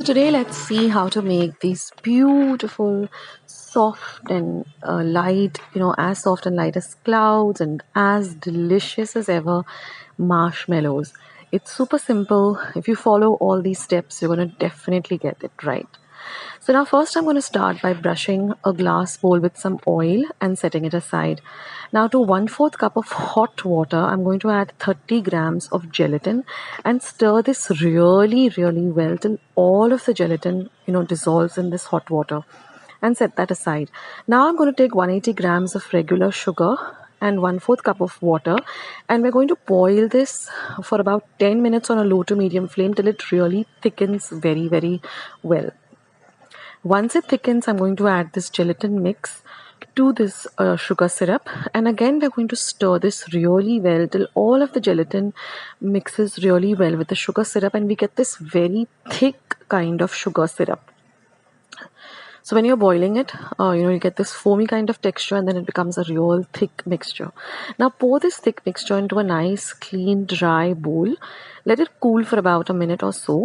today let's see how to make these beautiful, soft and light, as soft and light as clouds and as delicious as ever marshmallows. It's super simple. If you follow all these steps, you're going to definitely get it right. So now first I'm going to start by brushing a glass bowl with some oil and setting it aside. Now to 1/4 cup of hot water, I'm going to add 30 grams of gelatin and stir this really well till all of the gelatin, dissolves in this hot water, and set that aside. Now I'm going to take 180 grams of regular sugar and 1/4 cup of water, and we're going to boil this for about 10 minutes on a low to medium flame till it really thickens very well. Once it thickens, I'm going to add this gelatin mix to this sugar syrup, and again we're going to stir this really well till all of the gelatin mixes really well with the sugar syrup and we get this very thick kind of sugar syrup. So when you're boiling it, you get this foamy kind of texture and then it becomes a real thick mixture. Now pour this thick mixture into a nice, clean, dry bowl. Let it cool for about a minute or so.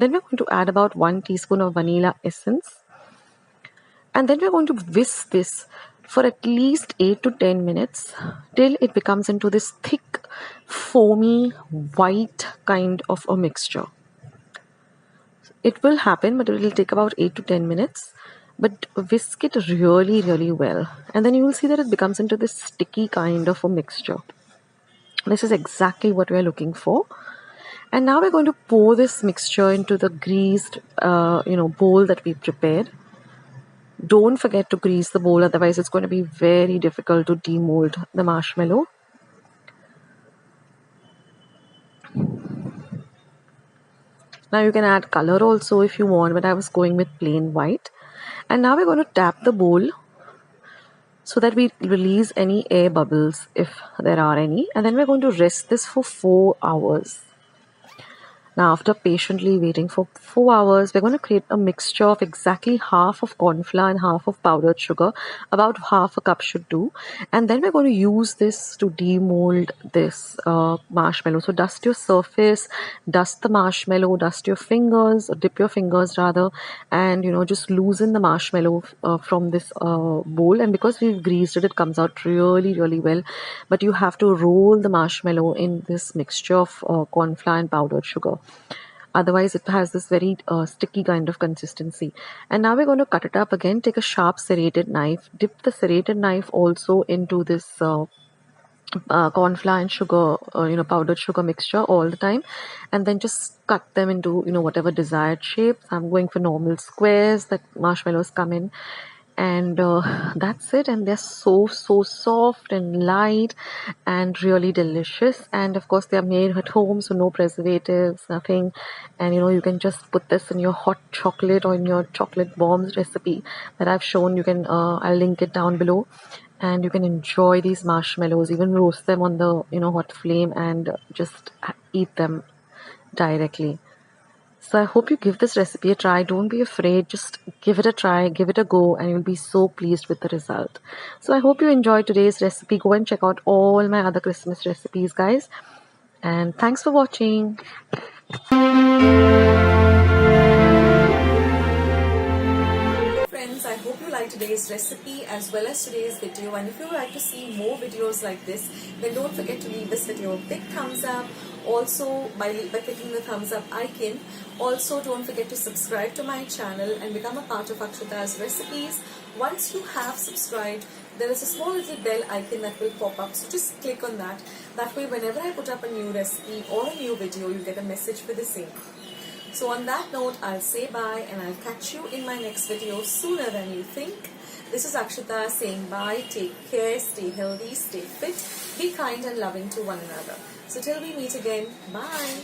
Then we're going to add about 1 teaspoon of vanilla essence. And then we're going to whisk this for at least 8 to 10 minutes till it becomes into this thick, foamy, white kind of a mixture. It will happen, but it will take about 8 to 10 minutes. But whisk it really well. And then you will see that it becomes into this sticky kind of a mixture. This is exactly what we're looking for. And now we're going to pour this mixture into the greased, bowl that we prepared. Don't forget to grease the bowl, otherwise it's going to be very difficult to demold the marshmallow. Now you can add color also if you want, but I was going with plain white. And now we're going to tap the bowl so that we release any air bubbles if there are any. And then we're going to rest this for 4 hours. Now after patiently waiting for 4 hours, we're going to create a mixture of exactly half of corn flour and half of powdered sugar. About half a cup should do. And then we're going to use this to demold this marshmallow. So dust your surface, dust the marshmallow, dust your fingers, or dip your fingers rather, and just loosen the marshmallow from this bowl. And because we've greased it, it comes out really well. But you have to roll the marshmallow in this mixture of corn flour and powdered sugar. Otherwise it has this very sticky kind of consistency. And now we're going to cut it up again. Take a sharp serrated knife, dip the serrated knife also into this corn flour and sugar, powdered sugar mixture all the time, and then just cut them into whatever desired shapes. I'm going for normal squares that marshmallows come in. And that's it, and they're so soft and light and really delicious. And of course they are made at home, so no preservatives, nothing. And you can just put this in your hot chocolate or in your chocolate bombs recipe that I've shown. You can I'll link it down below, and you can enjoy these marshmallows, even roast them on the hot flame and just eat them directly. So I hope you give this recipe a try. Don't be afraid. Just give it a try, give it a go, and you'll be so pleased with the result. So I hope you enjoyed today's recipe. Go and check out all my other Christmas recipes, guys. And thanks for watching. Friends, I hope you liked today's recipe as well as today's video, and if you would like to see more videos like this, then don't forget to leave this video a big thumbs up. Also by clicking the thumbs up icon. Also don't forget to subscribe to my channel and become a part of Akshata's Recipes. Once you have subscribed, there is a small little bell icon that will pop up, so just click on that. That way whenever I put up a new recipe or a new video, you'll get a message for the same. So on that note, I'll say bye and I'll catch you in my next video sooner than you think. This is Akshata saying bye, take care, stay healthy, stay fit, be kind and loving to one another. So till we meet again, bye.